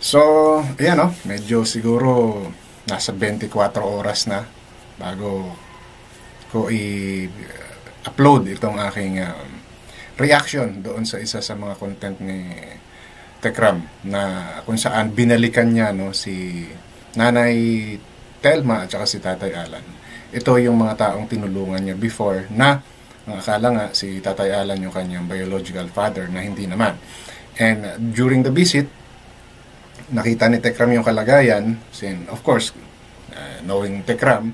So, ayan no, medyo siguro nasa 24 oras na bago ko i-upload itong aking reaction doon sa isa sa mga content ni Tekram na kung saan binalikan niya no, si Nanay Telma at saka si Tatay Alan. Ito yung mga taong tinulungan niya before na ang akala nga si Tatay Alan yung kanyang biological father na hindi naman. And during the visit, nakita ni Tekram yung kalagayan, and of course, knowing Tekram,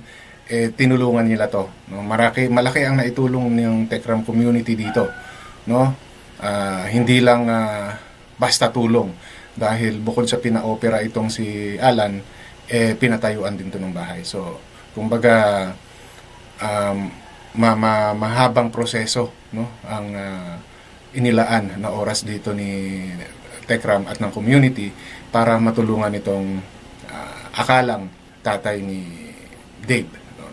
tinulungan nila to. No? Malaki ang naitulong ng Tekram community dito. No? Hindi lang basta tulong. Dahil bukod sa pina-opera itong si Alan, pinatayuan din to ng bahay. So, kumbaga, mahabang proseso no? Ang inilaan na oras dito ni Tekram at ng community para matulungan itong akalang tatay ni Dave. No?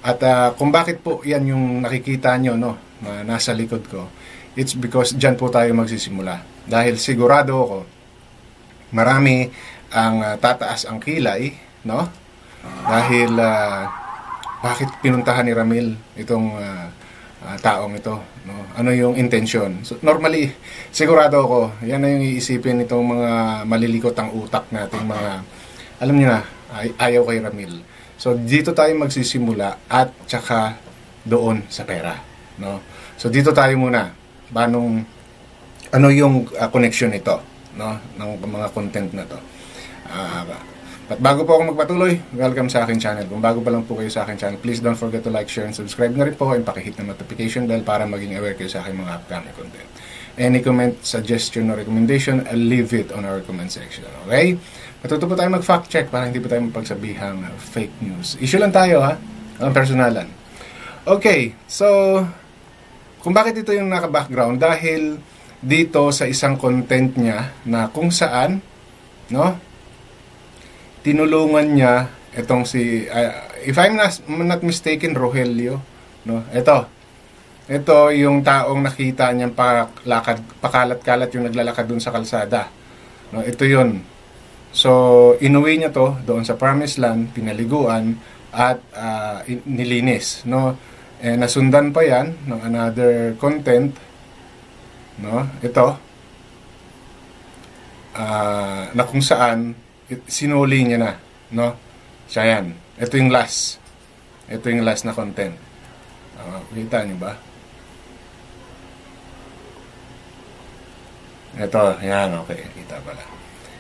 At kung bakit po yan yung nakikita nyo no, na nasa likod ko, it's because dyan po tayo magsisimula. Dahil sigurado ako, marami ang tataas ang kilay, no? Dahil bakit pinuntahan ni Ramil itong taong ito, no? Ano yung intention? So, normally, sigurado ako, yan na yung iisipin itong mga malilikot ang utak nating mga, alam niyo na, ayaw kay Ramil. So, dito tayo magsisimula at tsaka doon sa pera, no? So, dito tayo muna. Ano yung connection nito, no? Ng mga content na to. At bago po ako magpatuloy, welcome sa aking channel. Kung bago pa lang po kayo sa aking channel, please don't forget to like, share, and subscribe na rin po and pakihit na notification bell para maging aware kayo sa aking mga upcoming content. Any comment, suggestion, or recommendation, I'll leave it on our comment section. Okay? Matuto po tayo mag-fact check para hindi po tayo mapagsabihang fake news. Issue lang tayo ha, ang personalan. Okay, so kung bakit ito yung naka-background? Dahil dito sa isang content niya na kung saan, no? Tinulungan niya itong si if I'm not mistaken, Rogelio, no? Ito yung taong nakita niyang pakalat-kalat yung naglalakad dun sa kalsada, no? Ito yun. So inuwi niya to doon sa Promised Land, pinaliguan at nilinis, no? Nasundan pa yan ng another content, no? Ito na kung saan sinuli niya na, no? Siya yan. Ito yung last. Ito yung last na content. Kita niyo ba? Ito, yan, okay. Kita pala.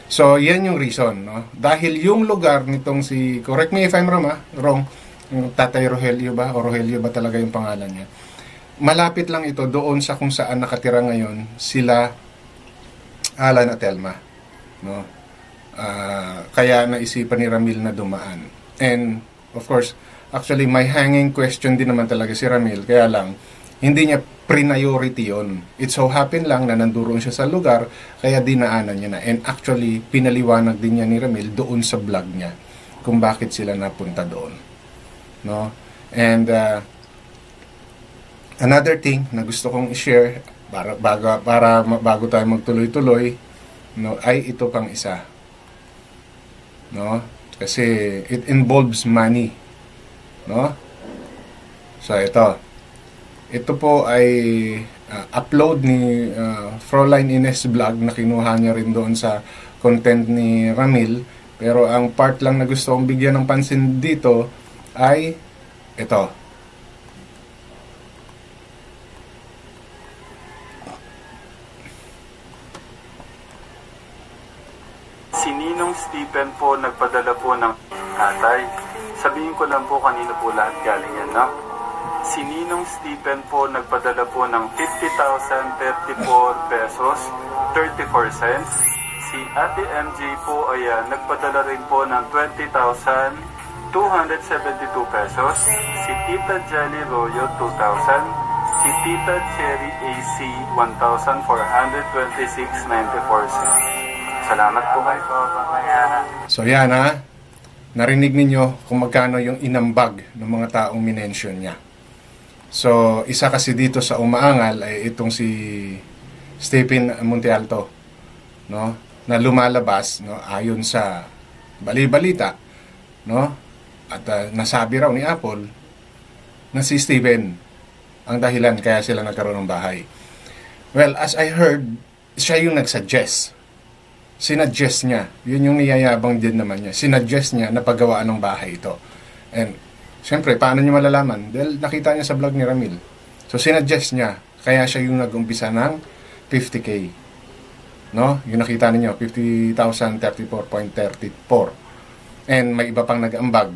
So, yan yung reason, no? Dahil yung lugar nitong si, correct me if I'm wrong, yung Tatay Rogelio ba? O Rogelio ba talaga yung pangalan niya? Malapit lang ito doon sa kung saan nakatira ngayon sila Alan at Telma, no? Kaya naisipan ni Ramil na dumaan. And of course, actually may hanging question din naman talaga si Ramil, kaya lang hindi niya priority yon. It so happen lang na nanduroon siya sa lugar, kaya dinaanan niya na. And actually pinaliwanag din niya ni Ramil doon sa vlog niya kung bakit sila napunta doon, no? And another thing na gusto kong i-share bago tayo magtuloy-tuloy, no, ay ito pang isa, no? Kasi it involves money, no? So ito po ay upload ni Fräulein Ines vlog na kinuha niya rin doon sa content ni Ramil, pero ang part lang na gusto kong bigyan ng pansin dito ay ito. Si Ninong Stephen po nagpadala po ng tatay. Sabihin ko lang po kanino po lahat galing yan, no? Si Ninong Stephen po nagpadala po ng 50,034 pesos, 34 cents. Si Ate MJ po ay nagpadala rin po ng 20,272 pesos. Si Tita Jelly Royo, 2,000. Si Tita Cherry AC, 1,426.94 cents. Salamat po kayo. So yan ha, narinig ninyo kung magkano yung inambag ng mga taong minention niya. So isa kasi dito sa umaangal ay itong si Stephen Montealto, no? na lumalabas, no, ayon sa bali-balita, no, at nasabi raw ni Apple na si Steven ang dahilan kaya sila nagkaroon ng bahay. Well, as I heard, siya yung nagsuggest. Sinuggest niya. Yun yung niyayabang din naman niya. Sinuggest niya na paggawaan ng bahay ito. And, siyempre, paano niya malalaman? Dahil nakita niya sa vlog ni Ramil. So, sinuggest niya. Kaya siya yung nag-umpisa ng 50K. No? Yung nakita niyo 50,034.34. And may iba pang nag-ambag.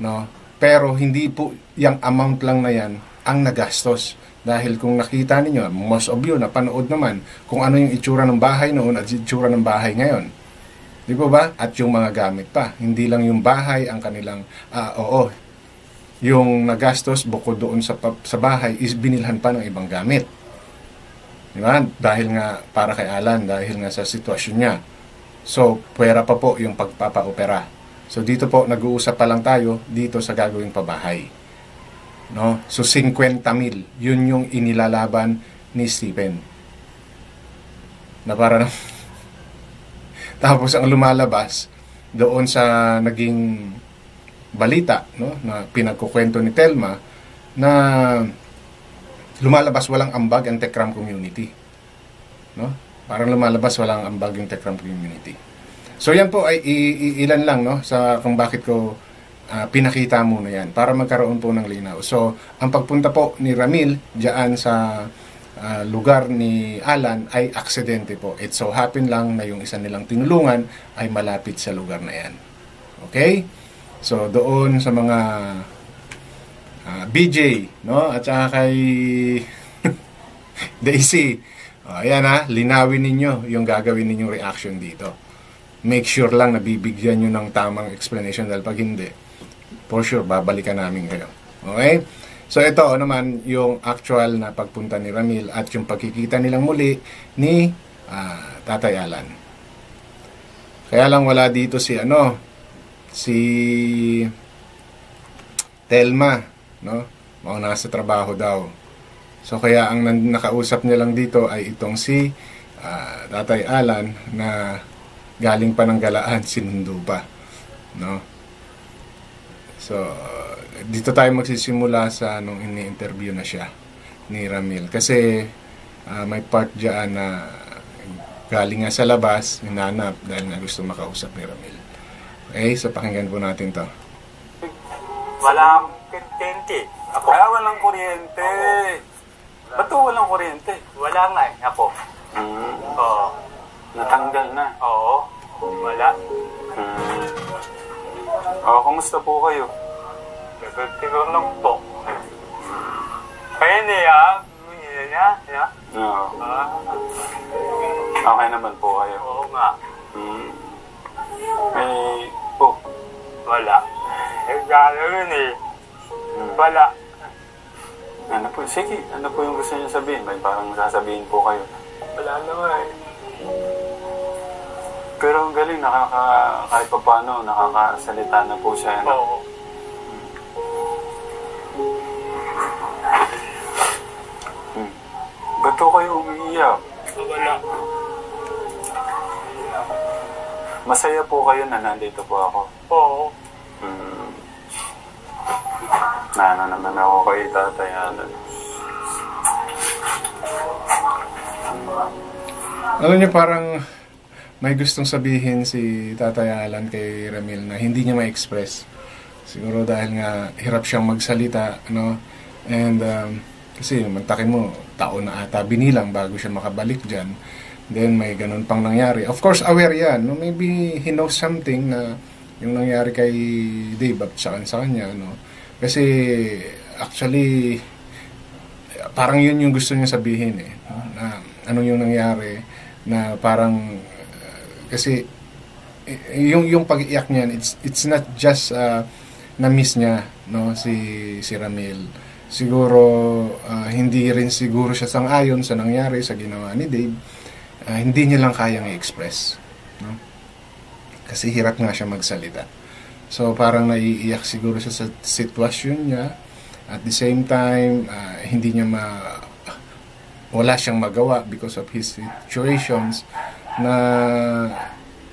No? Pero, hindi po yung amount lang na yan ang nagastos. Dahil kung nakita niyo, most of you napanood naman kung ano yung itsura ng bahay noon at itsura ng bahay ngayon. Di po ba? At yung mga gamit pa. Hindi lang yung bahay ang kanilang, yung nagastos bukod doon sa bahay is binilhan pa ng ibang gamit. Di ba? Dahil nga para kay Alan, dahil nga sa sitwasyon niya. So, pwera pa po yung pagpapa-opera. So, dito po, nag-uusap pa lang tayo dito sa gagawing pabahay. No? So 50,000 yun yung inilalaban ni Stephen na para tapos ang lumalabas doon sa naging balita, no, na pinagkukwento ni Telma na lumalabas walang ambag ang Tekram community, no? Parang lumalabas walang ambag yung Tekram community. So yan po ay ilan lang, no, sa kung bakit ko pinakita muna yan para magkaroon po ng linaw. So, ang pagpunta po ni Ramil diyan sa lugar ni Alan ay aksidente po. It so happen lang na yung isa nilang tinulungan ay malapit sa lugar na yan. Okay? So, doon sa mga BJ, no? At saka kay Daisy. Ayan linawin ninyo yung gagawin ninyong reaction dito. Make sure lang na bibigyan nyo ng tamang explanation dahil pag hindi, for sure, babalikan namin kayo. Okay? So, ito naman yung actual na pagpunta ni Ramil at yung pagkikita nilang muli ni Tatay Alan. Kaya lang wala dito si Telma, no? Mga nasa trabaho daw. So, kaya ang nakausap niya lang dito ay itong si Tatay Alan na galing pa ng Galaan, sinundo pa. No? So, dito tayo magsisimula sa nung ini-interview na siya ni Ramil. Kasi may part dyan na galing nga sa labas, hinanap dahil nga gusto makausap ni Ramil. Okay, so pakinggan po natin to. Walang kuryente. Ako. Walang kuryente. Ba't walang kuryente? Wala nga ako. Oo. Natanggal na. Oo. Wala. Kumusta po kayo? Siguro lang po. Kaya niya. Oo. Okay naman po kayo. Oo nga. Wala. Gano'n Wala. Ano po? Sige, ano po yung gusto niyo sabihin? May parang sasabihin po kayo. Wala naman. Pero ang galing, kahit pa paano, nakakasalita na po siya. Oo. Ba't po kayo umiiyak? Wala. Masaya po kayo na nandito po ako. Oo. Nana naman ako kay Tatay Alan. Alam niyo, parang may gustong sabihin si Tatay Alan kay Ramil na hindi niya ma-express. Siguro dahil nga hirap siyang magsalita, no? And kasi mantakin mo, taon na ata binilang bago siya makabalik dyan. Then may ganun pang nangyari. Of course, aware yan. No? Maybe he knows something na yung nangyari kay Dave at sa kanya. No? Kasi actually, parang yun yung gusto niya sabihin. No? Na ano yung nangyari na parang kasi yung pag-iyak niyan, it's not just na-miss niya, no, si Ramil. Siguro hindi rin siguro siya sang-ayon sa nangyari sa ginawa ni Dave. Hindi niya lang kayang i-express, no? Kasi hirap nga siya magsalita. So parang naiiyak siguro siya sa sitwasyon niya. At the same time, hindi niya wala siyang magawa because of his situations. na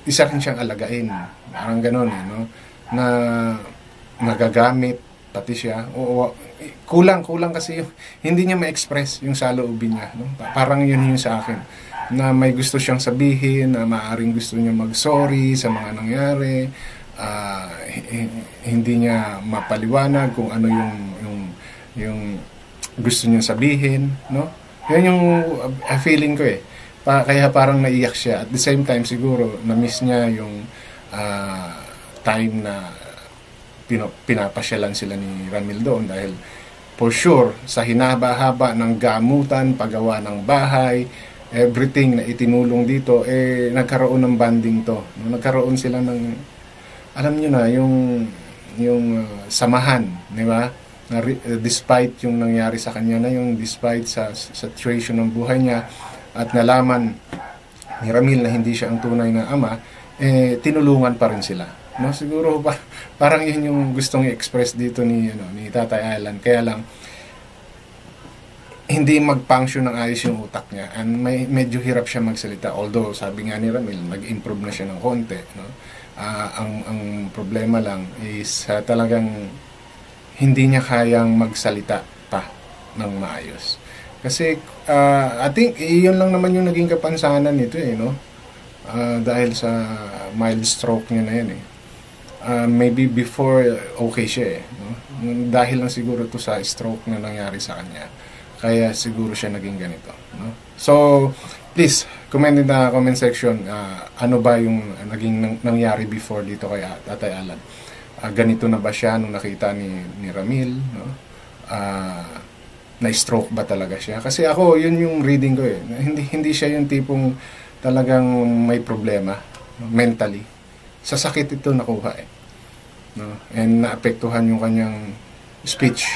isa rin siyang alagain. Parang gano'n, no? Na nagagamit, pati siya. Kulang kasi hindi niya ma-express yung saloobin niya. No? Parang yun yung sa akin. Na may gusto siyang sabihin, na maaring gusto niya mag-sorry sa mga nangyari. Hindi niya mapaliwanag kung ano yung gusto niya sabihin. No? Yan yung feeling ko eh. Kaya parang naiyak siya. At the same time, siguro, na-miss niya yung time na pinapasyalan sila ni Ramil doon dahil for sure, sa hinaba-haba ng gamutan, paggawa ng bahay, everything na itinulong dito, nagkaroon ng bonding to. Nagkaroon sila ng, alam nyo na, yung samahan, di ba? Despite yung nangyari sa kanya na yung despite sa situation ng buhay niya, at nalaman ni Ramil na hindi siya ang tunay na ama, tinulungan pa rin sila. No, siguro parang yun yung gustong i-express dito ni Tatay Alan. Kaya lang hindi mag-function ng ayos yung utak niya and medyo hirap siya magsalita. Although sabi nga ni Ramil, nag-improve na siya ng konti, no? Ang problema lang is talagang hindi niya kayang magsalita pa ng maayos. Kasi I think yun lang naman yung naging kapansanan nito no? Dahil sa mild stroke niya na yan maybe before okay siya no? Dahil lang siguro to sa stroke na nangyari sa kanya, kaya siguro siya naging ganito, no? So please comment in the comment section, ano ba yung naging nangyari before dito kay Tatay Alan. Ganito na ba siya nung nakita ni Ramil, no? Na-stroke ba talaga siya? Kasi ako yun yung reading ko hindi siya yung tipong talagang may problema, no? Mentally sa sakit ito nakuha no? And naapektuhan yung kanyang speech,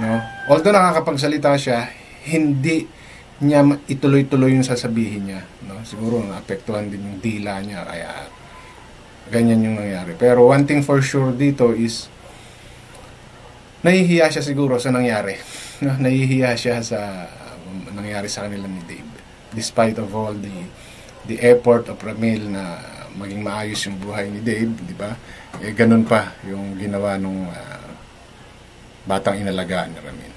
no? Although nakakapagsalita siya, hindi niya ituloy-tuloy yung sasabihin niya, no? Siguro naapektuhan din yung dila niya, kaya ganyan yung nangyari. Pero one thing for sure dito is nahihiya siya siguro sa nangyari, no? Nahihiya siya sa nangyari sa kanila ni Dave, despite of all the effort of Ramil na maging maayos yung buhay ni Dave, di ba? Ganun pa yung ginawa nung batang inalagaan ni Ramil.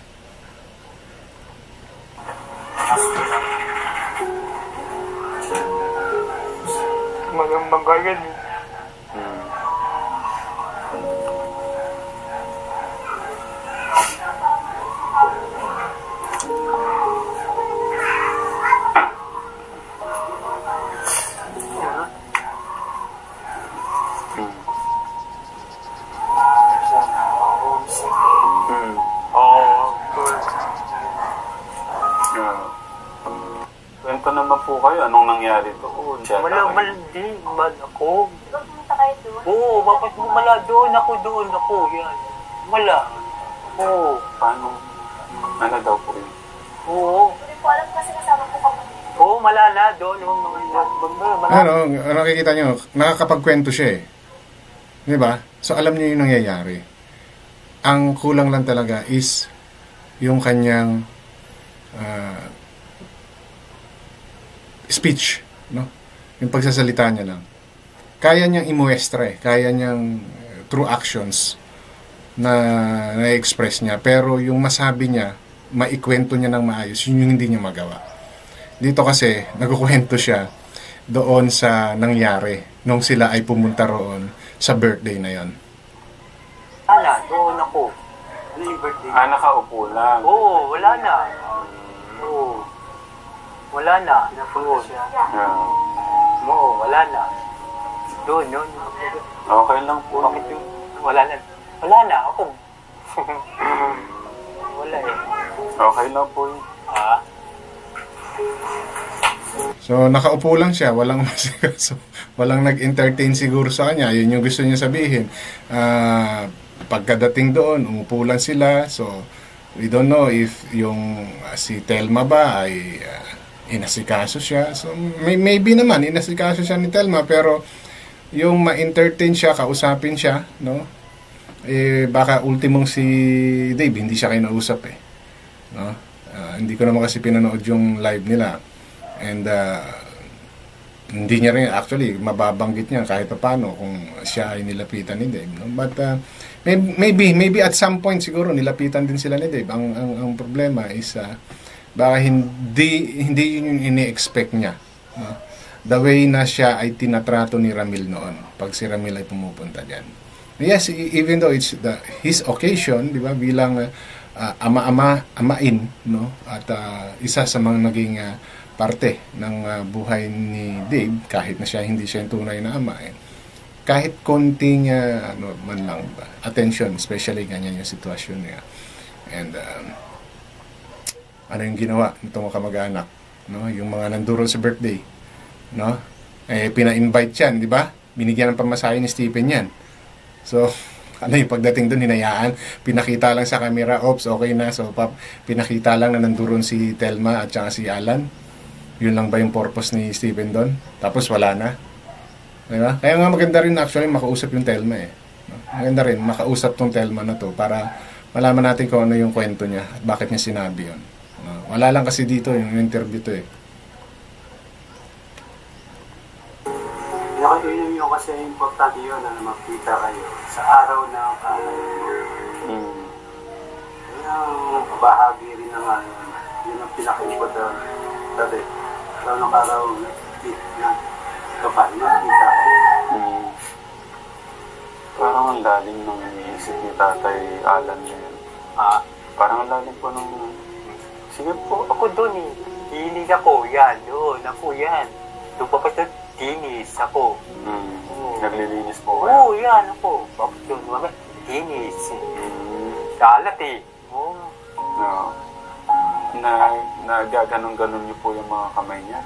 Magagan. Kwento naman po kayo, anong nangyari doon? Malandi, bad ako. Pumunta kayo doon? Oo, bakit bumala doon ako, yan. Wala. Oo. Paano? Ano daw po yun? Oo. Hindi ko alam kasi kasama ko kapatid. Oo, malala doon. Ano, nakikita nyo, nakakapagkwento siya di ba? So alam niyo yung nangyayari. Ang kulang lang talaga is yung kanyang speech, no? Yung pagsasalita niya lang. Kaya niyang imuestra kaya niyang through actions na na-express niya, pero yung masabi niya, maikwento niya ng maayos, yun yung hindi niya magawa. Dito kasi, nagkukwento siya doon sa nangyari nung sila ay pumunta roon sa birthday na yon. Doon ako. Ano yung birthday? Nakaupo lang. Oo, wala na. Oo. Wala na. Doon. Oo, wala na. Doon, yun. Okay lang po. Bakit yung wala na? Wala na, ako. Wala Okay lang po yun. So, nakaupo lang siya, walang masikaso, walang nag-entertain siguro sa kanya, yun yung gusto niya sabihin. Pagkadating doon, umupo lang sila, so, we don't know if yung si Telma ba ay inasikaso siya. So, maybe naman, inasikaso siya ni Telma, pero yung ma-entertain siya, kausapin siya, no? Baka ultimong si Dave, hindi siya kinausap no? Hindi ko naman kasi pinanood yung live nila. And hindi niya rin, actually, mababanggit niya kahit paano kung siya ay nilapitan ni Dave. No? But maybe at some point siguro nilapitan din sila ni Dave. Ang problema is baka hindi yun yung ini-expect niya. No? The way na siya ay tinatrato ni Ramil noon pag si Ramil ay pumupunta dyan. Yes, even though it's his occasion, di ba, bilang amain, no? At isa sa mga naging parte ng buhay ni Dave, kahit na hindi siya yung tunay na ama, kahit konting man lang ba, attention, especially ganyan yung sitwasyon niya. And ano yung ginawa nitong kamag-anak, no? Yung mga nanduro sa birthday, no? Pina-invite yan, di ba? Binigyan ng pamasahe ni Stephen yan. So, ano yung pagdating doon, hinayaan, pinakita lang sa camera, oops, okay na. So, pinakita lang na nanduron si Telma at saka si Alan. Yun lang ba yung purpose ni Stephen doon? Tapos wala na. Diba? Kaya nga maganda rin actually makausap yung Telma eh. Maganda rin makausap tong Telma na to para malaman natin kung ano yung kwento niya at bakit niya sinabi yun. Wala lang kasi dito yung interview to eh. Yun kasi importante yun na makita kayo sa araw na yung bahagi rin na nga yun ang pinakaibot dati. Araw ng araw na kapal na kita. Parang ang lalim ng isip ni Tatay Alan ngayon. Parang ang lalim po ng... Sige po. Ako doon eh. Hinig ako. Yan. Doon. Ako yan. Doon pa pa tinis ako. Naglilinis po Oo, yan ako. Bakit doon? Tinis. Kalat eh. Oo. No. Nagaganon-ganon niyo po yung mga kamay niya.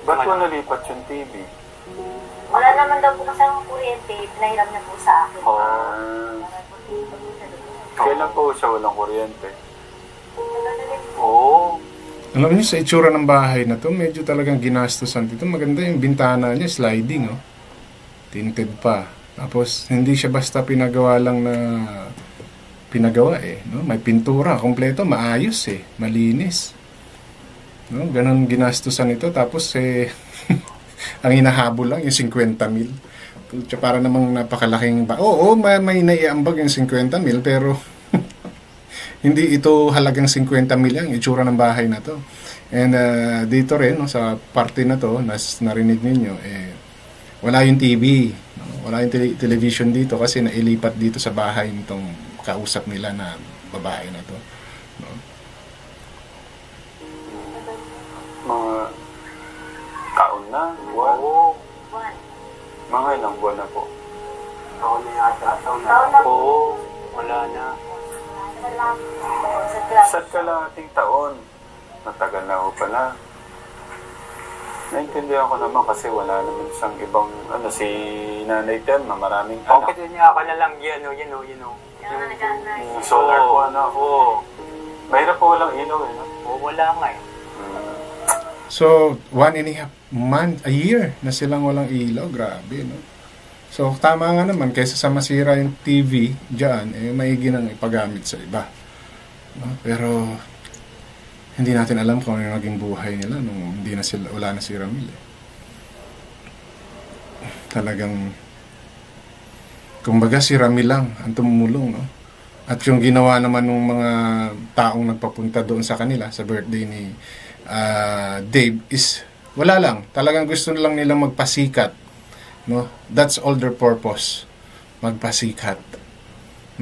Ba't po nalipat yung TV? Wala naman daw po kasi ang kuryente, pinahiram na po sa akin. Kailan po siya walang kuryente? Oo. Alam niyo, sa itsura ng bahay na to, medyo talagang ginastosan dito. Maganda yung bintana niya, sliding, oh. Tinted pa. Tapos, hindi siya basta pinagawa lang na pinagawa eh. No? May pintura, kompleto, maayos eh. Malinis. No? Ganon ginastosan ito. Tapos, ang hinahabol lang, yung 50,000. Para namang napakalaking ba. Oo, may naiambag yung 50,000, pero hindi ito halagang 50 million yung itsura ng bahay na to. And dito rin, no, sa parte na to, narinig ninyo, wala yung TV. No? Wala yung television dito kasi nailipat dito sa bahay nitong kausap nila na babae na to. No? Mga taon na, buwan. Oo. Mga ilang buwan na po. Taon na yata. Taon na. Taon na po. Oo. Wala na. Sa kalahating taon, matagal na ho pala. Naintindihan ko naman kasi wala naman siyang ibang, si Nanay Telma, maraming anak. Okay, niya ako na lang, yan o. Yung solar po, Oo. Mahirap po walang ilaw eh, no? Oo, wala nga eh. So, 1.5 month, a year na silang walang ilaw. Grabe, no? So, tama nga naman, kaysa sa masira yung TV dyan, maigi nang ipagamit sa iba. No? Pero, hindi natin alam kung ano yung naging buhay nila nung wala na si Ramil. Talagang, kumbaga si Ramil lang ang tumulong, no? At yung ginawa naman ng mga taong nagpapunta doon sa kanila, sa birthday ni Dave, is wala lang. Talagang gusto lang nilang magpasikat. No? That's all their purpose. Magpasikat.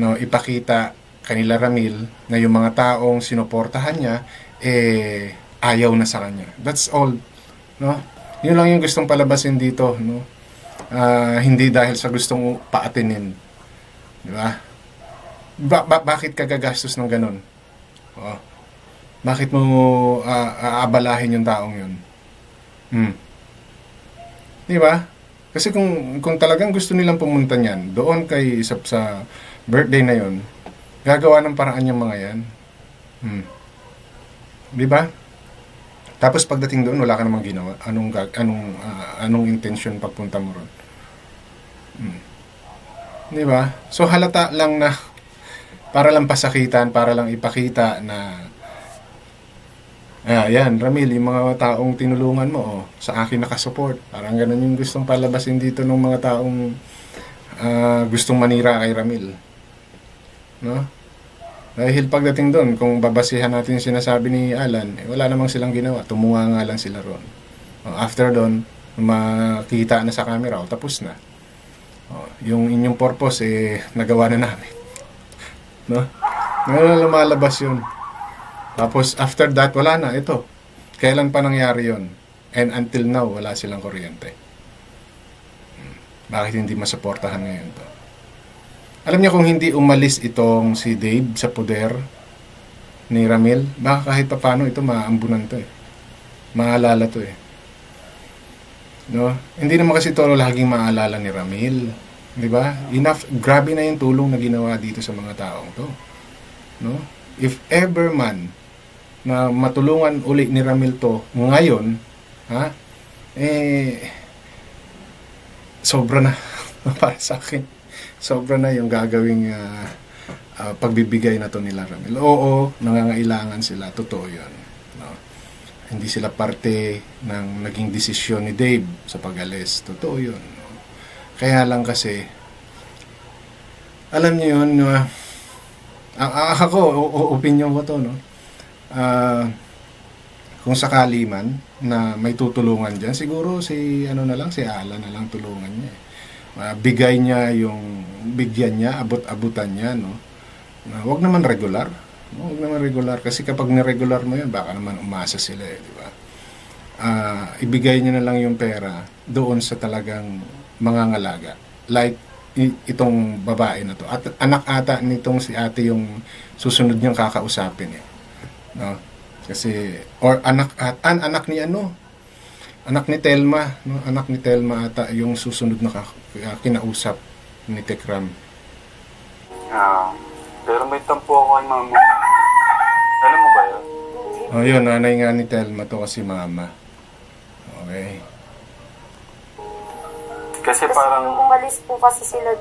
No? Ipakita kanila Ramil na yung mga taong sinuportahan niya, ayaw na sa kanya. That's all. No? Yun lang yung gustong palabasin dito. No? Hindi dahil sa gustong paatinin. Di ba? Bakit ka gagastos ng ganun? Oh. Bakit mo aabalahin yung taong yun? Di ba? Kasi kung talagang gusto nilang pumunta niyan, doon kay sa birthday na yon, gagawa ng paraan yung mga yan. Di ba? Tapos pagdating doon, wala ka namang ginawa. Anong intention pagpunta mo ron? Di ba? So halata lang na para lang pasakitan, para lang ipakita na Yan, Ramil, yung mga taong tinulungan mo, sa akin nakasupport. Parang ganun yung gustong palabasin dito ng mga taong gustong manira kay Ramil. No? Dahil pagdating doon, kung babasihan natin yung sinasabi ni Alan, wala namang silang ginawa. Tumunga nga lang sila ron. After doon, makita na sa camera, tapos na. Yung inyong purpose, nagawa na namin. No? Ngayon lumalabas yun. Tapos, after that, wala na. Ito. Kailan pa nangyari yun? And until now, wala silang kuryente. Bakit hindi masuportahan ngayon to? Alam niyo kung hindi umalis itong si Dave sa poder ni Ramil, baka kahit pa paano ito maambunan to Maalala to No? Hindi naman kasi ito laging maalala ni Ramil. Di ba? Enough, grabe na yung tulong na ginawa dito sa mga taong to. No? If ever man na matulungan uli ni Ramil to ngayon, sobra na para sa akin. Sobra na yung gagawing pagbibigay na to nila Ramil. Oo, nangangailangan sila. Totoo yun. No? Hindi sila parte ng naging desisyon ni Dave sa pag-alis. Totoo yun. No? Kaya lang kasi, alam niyo yun, ako, opinion ko to, no? Kung sakali man na may tutulungan dyan, siguro si Alan na lang tulungan niya. Bigyan niya, abot-abutan niya, no? Wag naman regular. No? Wag naman regular kasi kapag ni-regular mo yun, baka naman umasa sila, di ba? Ibigay niya na lang yung pera doon sa talagang mangangalaga. Like itong babae na to. At anak ata nitong si ate yung susunod niyang kakausapin No? Kasi anak ni anak ni Telma, no? Anak ni Telma ata yung susunod na kinausap ni Tekram. Pero may tampo ako kay mama. Alam mo ba yun? Yun, nanay nga ni Telma to kasi mama. Okay. Kasi parang nung umalis po kasi sila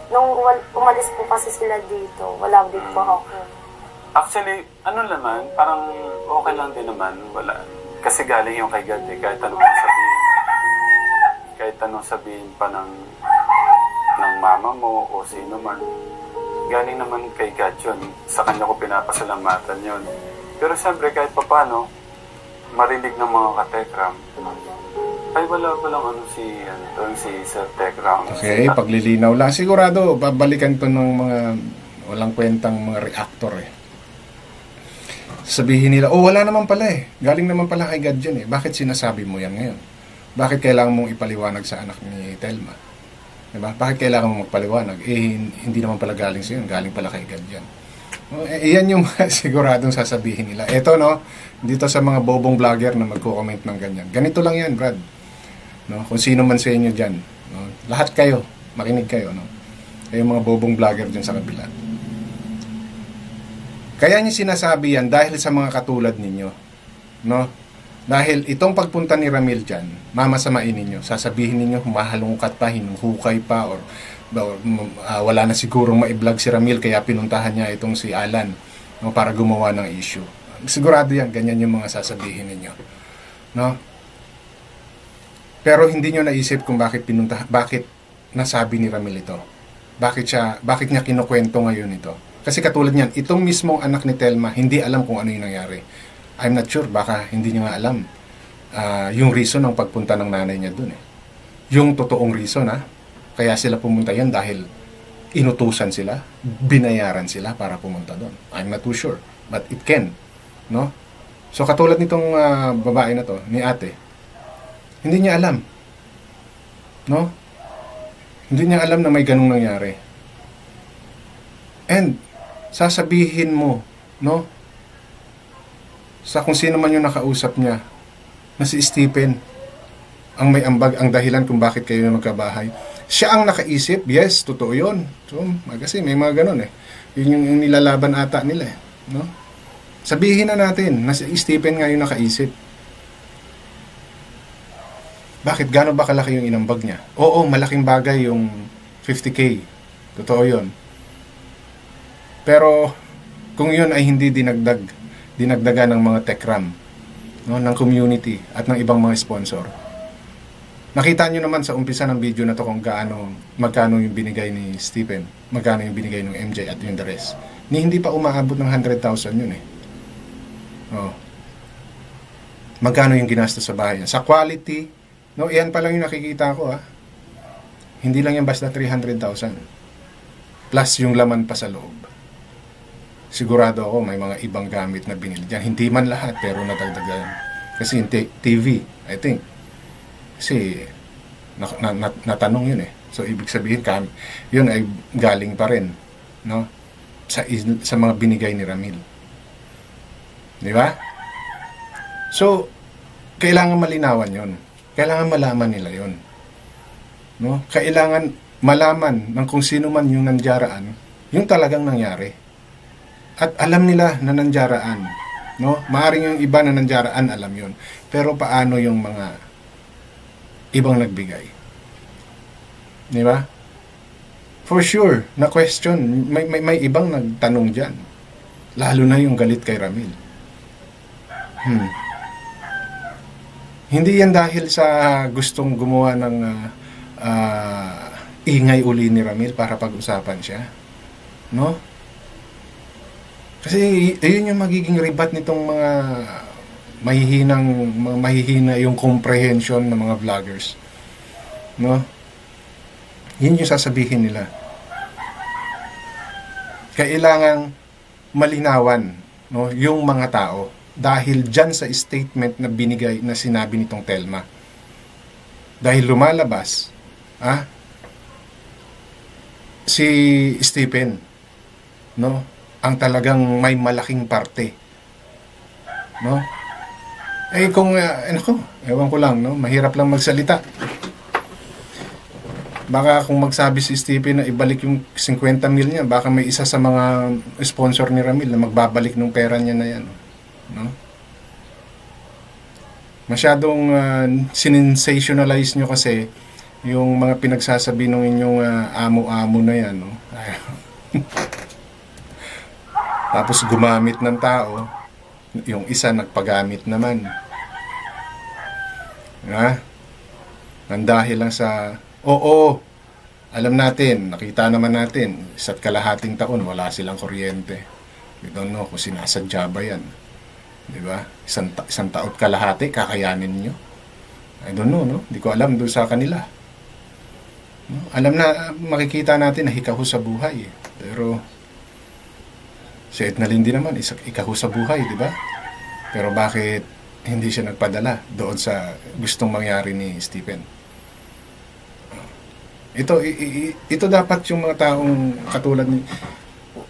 dito, wala din po ako. actually, parang okay lang din naman, wala. Kasi galing yung kay God kahit anong sabihin pa ng mama mo o sino man. Galing naman kay God yun. Sa kanya ko pinapasalamatan yun. Pero siyempre kahit papano, marinig ng mga katekram, ay wala palang si Sir Tekram. Okay, paglilinaw lang. Sigurado, babalikan to ng mga walang kwentang mga reactor Sabihin nila, wala naman pala Galing naman pala kay God yun Bakit sinasabi mo yan ngayon? Bakit kailangan mong ipaliwanag sa anak ni Telma? Diba? Bakit kailangan mong magpaliwanag? Hindi naman pala galing sa yun. Galing pala kay God yan. Iyan yung siguradong sasabihin nila. Eto, dito sa mga bobong vlogger na magko-comment ng ganyan. Ganito lang yan, Brad. No? Kung sino man sa inyo dyan. No? Lahat kayo, makinig kayo. No? Kayong mga bobong vlogger dyan sa kabila. Kaya niyo sinasabi yan dahil sa mga katulad ninyo. No? Dahil itong pagpunta ni Ramil dyan, mamasamain ninyo. Sasabihin ninyo, mahalungkat pa, hinuhukay pa, or wala na sigurong ma-vlog si Ramil, kaya pinuntahan niya itong si Alan para gumawa ng issue. Sigurado yan, ganyan yung mga sasabihin ninyo. No? Pero hindi nyo naisip kung bakit nasabi ni Ramil ito. Bakit niya kinukwento ngayon ito. Kasi katulad niyan, itong mismong anak ni Telma, hindi alam kung ano yung nangyari. I'm not sure, baka hindi niya nga alam yung reason ng pagpunta ng nanay niya dun Yung totoong reason kaya sila pumunta yan dahil inutusan sila, binayaran sila para pumunta doon. I'm not too sure, but it can. No? So katulad nitong babae na to, ni ate, hindi niya alam. No? Hindi niya alam na may ganung nangyari. And sasabihin mo, no? Sa kung sino man yung nakausap niya, na si Stephen ang may ambag, ang dahilan kung bakit kayo magkabahay. Siya ang nakaisip, yes, totoo yun. So, kasi may mga ganun Yun yung nilalaban ata nila no? Sabihin na natin na si Stephen nga yung nakaisip. Bakit? Gano'n ba kalaki yung inambag niya? Oo, malaking bagay yung 50K. Totoo yun. Pero, kung yun ay hindi dinagdagan ng mga tekram, no, ng community at ng ibang mga sponsor. Nakita nyo naman sa umpisa ng video na to kung magkano yung binigay ni Stephen, magkano yung binigay ng MJ at yung the rest. Hindi pa umaabot ng 100,000 yun eh. Oh. Magkano yung ginastos sa bahay niya. Sa quality, no, iyan pa lang yung nakikita ko Hindi lang yan basta 300,000. Plus yung laman pa sa loob. Sigurado ako may mga ibang gamit na binili dyan. Hindi man lahat, pero natagdagan. Kasi yung TV, I think. Kasi natanong yun eh. So ibig sabihin yun ay galing pa rin, no, sa mga binigay ni Ramil. Di ba? So kailangan malinawan yun. Kailangan malaman nila yun, no? Kailangan malaman ng kung sino man yung nandyaraan yung talagang nangyari. At alam nila na nandyaraan, no? Maaring yung iba na nandyaraan alam yun. Pero paano yung mga ibang nagbigay? Di ba? For sure, na question, may ibang nagtanong dyan. Lalo na yung galit kay Ramil. Hindi yan dahil sa gustong gumawa ng ingay uli ni Ramil para pag-usapan siya. No? Kasi ayun yung magiging ribat nitong mga mahihina yung comprehension ng mga vloggers, no? Yun yung sasabihin nila. Kailangan malinawan, no, yung mga tao dahil dyan sa statement na binigay na sinabi nitong Telma. Dahil lumalabas si Stephen, no, ang talagang may malaking parte, no? Eh kung, ewan ko lang, no? Mahirap lang magsalita. Baka kung magsabi si Stephen na ibalik yung 50 mil niya, baka may isa sa mga sponsor ni Ramil na magbabalik ng pera niya na yan. No? Masyadong sinensationalize nyo kasi yung mga pinagsasabi ng inyong amo-amo na yan. No? Tapos gumamit ng tao, yung isa nagpagamit naman. Nang dahil lang sa alam natin, nakita naman natin, isa't kalahating taon wala silang kuryente. We don't know kung sinasadya ba yan. Diba? Isang taon kalahati, kakayanin nyo. I don't know, no? Di ko alam doon sa kanila. No? Alam na, makikita natin na hikaho sa buhay. Pero si Ednalyn din naman, ikaho sa buhay, di ba? Pero bakit hindi siya nagpadala doon sa gustong mangyari ni Stephen? Ito dapat yung mga taong katulad ni...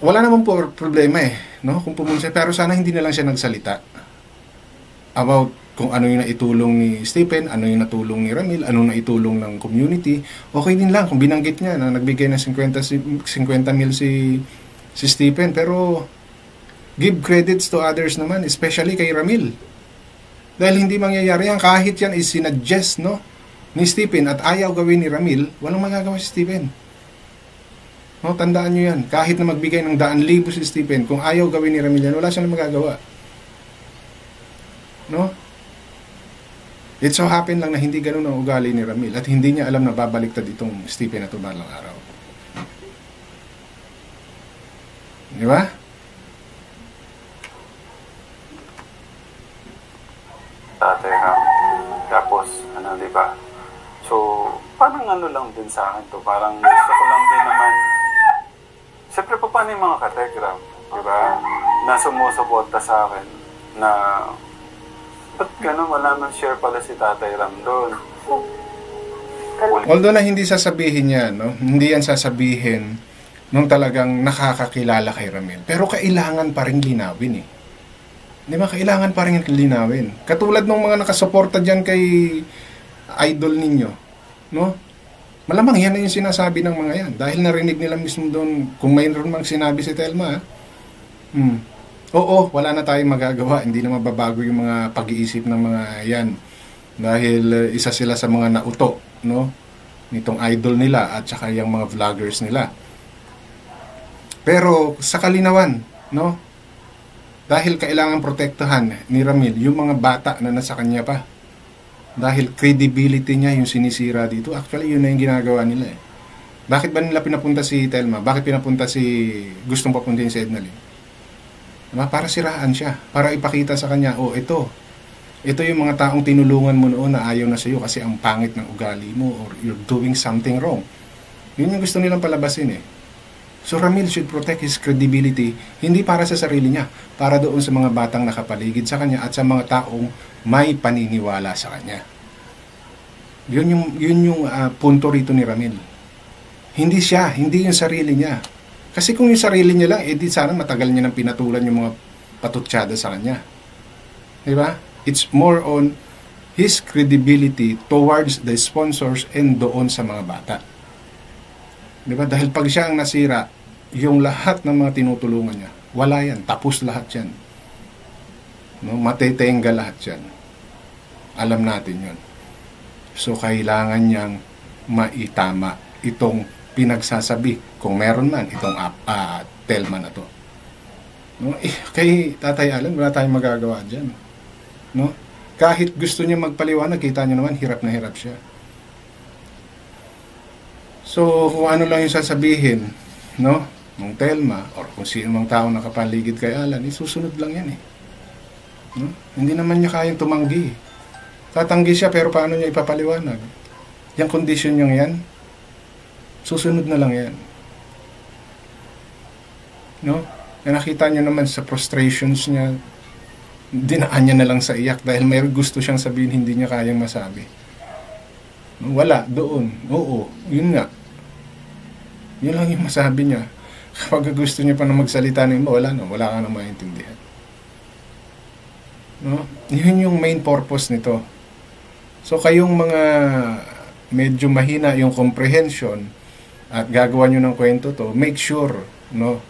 Wala naman po problema no? Kung pumunta, pero sana hindi na lang siya nagsalita about kung ano yung naitulong ni Stephen, ano yung natulong ni Ramil, ano naitulong ng community. Okay din lang kung binanggit niya na nagbigay ng 50 mil si Stephen, pero give credits to others naman, especially kay Ramil. Dahil hindi mangyayari yan, kahit yan is sinuggest, no, ni Stephen at ayaw gawin ni Ramil, walang magagawa si Stephen. No, tandaan nyo yan, kahit na magbigay ng 100,000 si Stephen, kung ayaw gawin ni Ramil yan, wala siyang magagawa. No? It so happen lang na hindi ganun ang ugali ni Ramil at hindi niya alam na babaliktad itong Stephen na tumalang araw. Di ba? Tapos, di ba? So, parang lang din sa akin to. Parang gusto ko lang din naman. Siyempre pa paano yung mga kategram, di ba? Na sumusuporta sa akin na ba't gano'n wala man share pala si Tatay Ram doon. Although na hindi sasabihin niya, no? Hindi yan sasabihin nung talagang nakakakilala kay Ramil. Pero kailangan pa rin linawin Di ba? Kailangan pa rin linawin. Katulad ng mga nakasuporta dyan kay idol ninyo, no? Malamang yan na yung sinasabi ng mga yan. Dahil narinig nila mismo doon, kung mayroon mang sinabi si Telma, oo, wala na tayong magagawa. Hindi na mababago yung mga pag-iisip ng mga yan. Dahil isa sila sa mga nauto, no? Nitong idol nila at saka yung mga vloggers nila. Pero sa kalinawan, no? Dahil kailangan protektahan ni Ramil yung mga bata na nasa kanya pa. Dahil credibility niya yung sinisira dito. Actually, yun na yung ginagawa nila eh. Bakit ba nila pinapunta si Telma? Bakit pinapunta gustong papuntahin si Edna Lim? Diba? Para siraan siya. Para ipakita sa kanya, oh, ito yung mga taong tinulungan mo noon na ayaw na sa'yo kasi ang pangit ng ugali mo or you're doing something wrong. Yun yung gusto nilang palabasin eh. So Ramil should protect his credibility, hindi para sa sarili niya, para doon sa mga batang nakapaligid sa kanya at sa mga taong may paniniwala sa kanya. Yun yung punto rito ni Ramil. Hindi yung sarili niya. Kasi kung yung sarili niya lang, di sana matagal niya nang pinatulan yung mga patutsada sa kanya. Diba? It's more on his credibility towards the sponsors and doon sa mga bata. Diba? Dahil pag siya ang nasira, yung lahat ng mga tinutulungan niya, wala yan. Tapos lahat yan. No? Matetenga lahat yan. Alam natin yun. So, kailangan niyang maitama itong pinagsasabi, kung meron man, itong Telma na to. No? Kay Tatay Alan, wala tayong magagawa dyan. No? Kahit gusto niya magpaliwanag, kita niyo naman, hirap na hirap siya. So, kung ano lang yung sasabihin, no, ng Telma, or kung sino mang tao nakapaligid kay Alan, isusunod lang yan eh. No? Hindi naman niya kayang tumanggi. Tatanggi siya, pero paano niya ipapaliwanag? Yung condition niya yan, susunod na lang yan. No? Nakita niyo naman sa frustrations niya, dinaan niya na lang sa iyak dahil may gusto siyang sabihin, hindi niya kayang masabi. Wala, doon. Oo, yun nga. Yun lang yung masabi niya. Kapag gusto niya pa na magsalita ng iba, wala ka na maintindihan. No? Yun yung main purpose nito. So, kayong mga medyo mahina yung comprehension at gagawa nyo ng kwento to, make sure, no,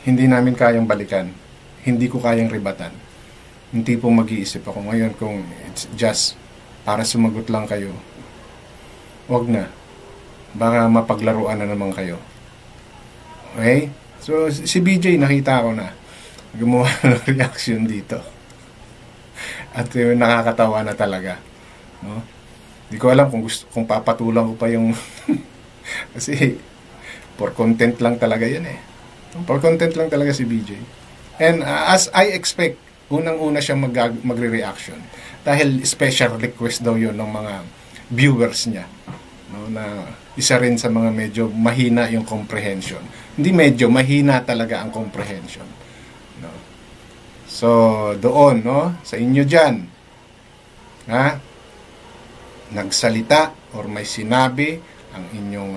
hindi namin kayang balikan. Hindi ko kayang ribatan. Yung tipong mag-iisip ako ngayon kung it's just para sumagot lang kayo. Wag na. Baka mapaglaruan na naman kayo. Okay? So, si BJ nakita ko na. Gumawa ng reaction dito. At nakakatawa na talaga. No? Hindi ko alam kung papatulan ko pa yung kasi for content lang talaga yan eh. For content lang talaga si BJ. And as I expect, unang-una siya magre-reaction. Dahil special request daw yun ng mga viewers niya. No, na isa rin sa mga medyo mahina yung comprehension. Hindi medyo, mahina talaga ang comprehension. No? So, doon, no? Sa inyo dyan, nagsalita or may sinabi ang inyong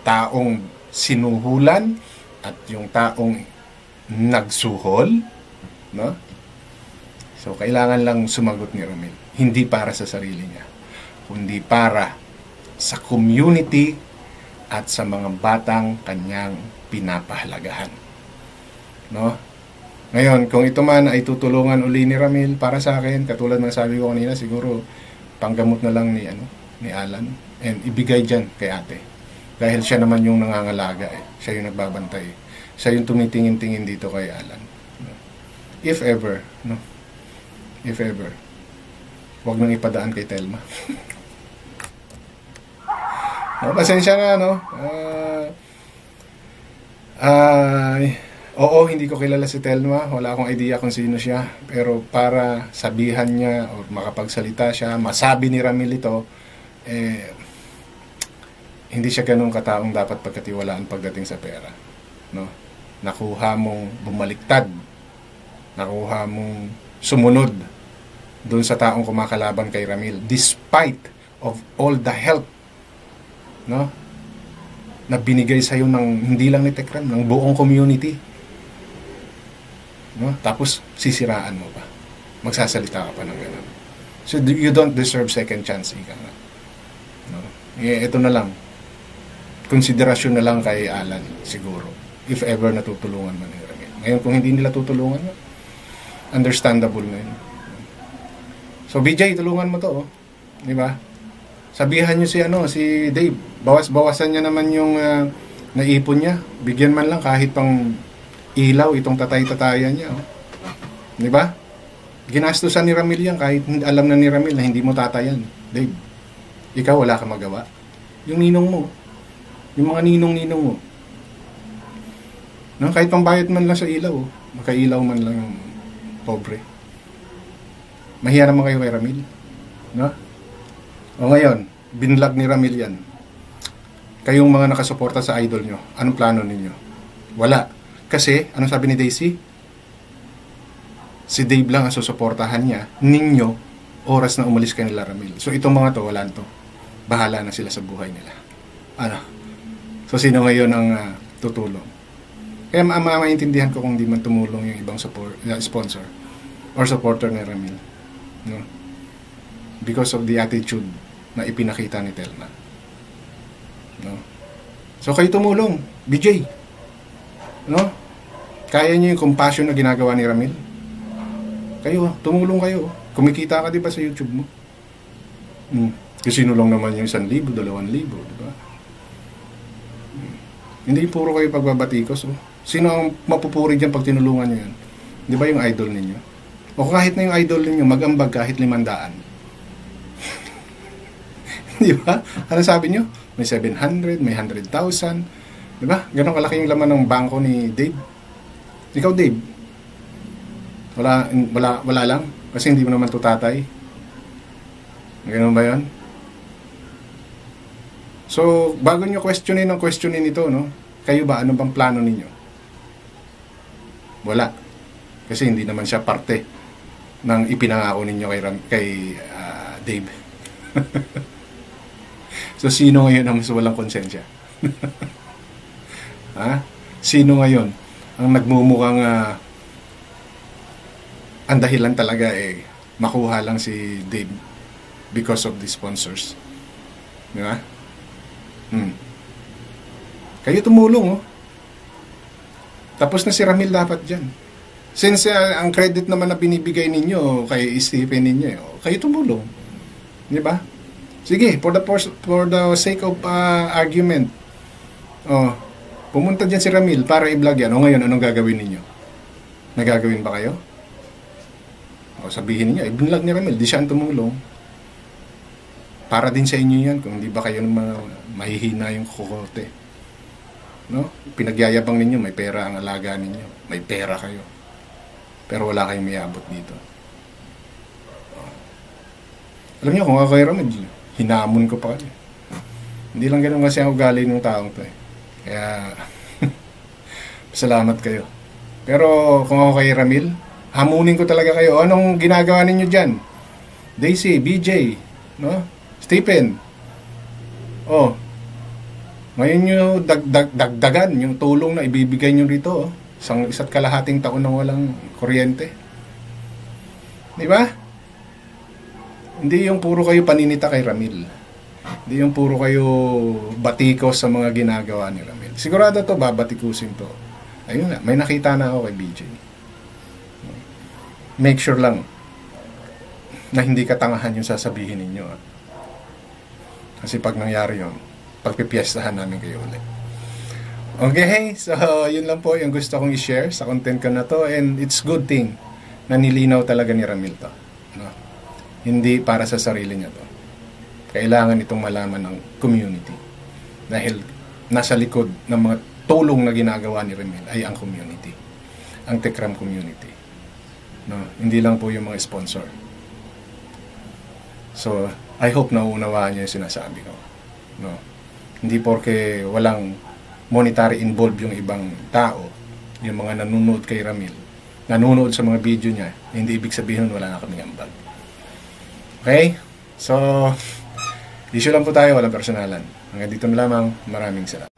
taong sinuhulan at yung taong nagsuhol, no? So, kailangan lang sumagot ni Ramil. Hindi para sa sarili niya, kundi para sa community at sa mga batang kanyang pinapahalagahan. No? Ngayon, kung ito man ay tutulungan uli ni Ramil, para sa akin, katulad ng sabi ko kanina, siguro panggamot na lang ni Alan and ibigay dyan kay ate. Dahil siya naman yung nangangalaga eh. Siya yung nagbabantay. Siya yung tumitingin-tingin dito kay Alan. No? If ever, no? If ever. Huwag nang ipadaan kay Telma. No, pasensya na, no? Oo, hindi ko kilala si Telma. Wala akong idea kung sino siya. Pero para sabihan niya o makapagsalita siya, masabi ni Ramil ito, hindi siya ganun kataong dapat pagkatiwalaan pagdating sa pera. No? Nakuha mong bumaliktad. Nakuha mong sumunod doon sa taong kumakalaban kay Ramil. Despite of all the help, no, na binigay sa'yo ng, hindi lang ni Tekram, ng buong community. No? Tapos, sisiraan mo pa. Magsasalita ka pa ng gano'n. So, you don't deserve second chance, ika nga. No? Ito na lang. Konsiderasyon na lang kay Alan, siguro. If ever natutulungan man ni Ramil. Ngayon, kung hindi nila tutulungan, understandable na yun. So, BJ, tulungan mo to, oh. Di ba? Sabihan nyo si Dave. Bawas-bawasan niya naman yung naipon niya. Bigyan man lang kahit pang ilaw, itong tatay-tatayan niya. Oh. Di ba? Ginastusan ni Ramil yan kahit alam na ni Ramil na hindi mo tatayan. Dave, ikaw wala kang magawa. Yung ninong mo, yung mga ninong-ninong mo, no? Kahit pambayad man lang sa ilaw, oh. Makailaw man lang yung pobre. Mahiya naman kayo kay Ramil. No? O ngayon, binlog ni Ramil yan. Kayong mga nakasuporta sa idol nyo, anong plano ninyo? Wala. Kasi, ano sabi ni Daisy? Si Dave lang ang susuportahan niya, ninyo, oras na umalis ka nila Ramil. So itong mga to, wala to. Bahala na sila sa buhay nila. Ano? So sino ngayon ang tutulong? Kaya maintindihan ko kung di man tumulong yung ibang sponsor or supporter ni Ramil. No? Because of the attitude na ipinakita ni Telma. No? So kayo tumulong, BJ. No? Kaya niyo yung compassion na ginagawa ni Ramil? Kayo, tumulong kayo. Kumikita ka 'di ba sa YouTube mo? Kasi sino lang naman yung 1,000, 2,000, 'di ba? Hindi puro kayo pagbabatikos, oh. Sino ang mapupuri diyan pag tinulungan niyo 'yan? 'Di ba yung idol ninyo? O kahit na yung idol ninyo mag-ambag kahit 500. 'Di ba? Ano sabi niyo? May 700, may 100,000, 'di ba? Ganun kalaki yung laman ng bangko ni Dave. Ikaw, Dave, wala lang kasi hindi mo naman to tatay. Ganun ba 'yon? So, bago nyo questionin ito, no? Kayo ba, ano bang plano ninyo? Wala. Kasi hindi naman siya parte ng ipinangako ninyo kay Dave. So, sino ngayon ang mas walang konsensya? Ha? Sino ngayon ang nagmumukhang ang dahilan talaga makuha lang si Dave because of the sponsors? Di ba? Kayo tumulong, oh. Tapos na si Ramil dapat dyan. Since ang credit naman na binibigay ninyo kay Stephen ninyo, kayo tumulong. Di ba? Sige, for the sake of argument, pumunta dyan si Ramil para i-vlog yan. O ngayon, anong gagawin ninyo? Nagagawin ba kayo? O sabihin niyo, i-vlog ni Ramil, di siya ang tumulong. Para din sa inyo yan, kung di ba kayo mahihina yung kukote. No? Pinagyayabang ninyo, may pera ang alaga ninyo. May pera kayo. Pero wala kayong mayabot dito. Alam niyo, kung ako kay Ramil, hinamon ko pa kayo. Hindi lang ganun kasi ang ugali ng taong to. Kaya, salamat kayo. Pero kung ako kay Ramil, hamunin ko talaga kayo. Anong ginagawa ninyo dyan? Daisy, BJ, no? Stephen, ngayon nyo dagdagan yung tulong na ibibigay nyo rito, isa't kalahating taon nang walang kuryente. Di ba? Hindi yung puro kayo paninita kay Ramil. Hindi yung puro kayo batikos sa mga ginagawa ni Ramil. Sigurado to, babatikusin to. Ayun na, may nakita na ako kay BJ. Make sure lang na hindi katangahan yung sasabihin ninyo. Kasi pag nangyari yun, pagpipiestahan namin kayo ulit. Okay, so yun lang po yung gusto kong i-share sa content ko na to. And it's good thing na nilinaw talaga ni Ramil to. No? Hindi para sa sarili niya to. Kailangan itong malaman ng community. Dahil nasa likod ng mga tulong na ginagawa ni Ramil ay ang community. Ang Tekram community. No? Hindi lang po yung mga sponsor. So, I hope nauunawaan niyo yung sinasabi ko. No? Hindi porke walang monetary involved yung ibang tao, yung mga nanonood kay Ramil, nanonood sa mga video niya, hindi ibig sabihin wala na kaming ambag. Okay? So, issue lang po tayo, walang personalan. Hanggang dito na lamang, maraming salamat.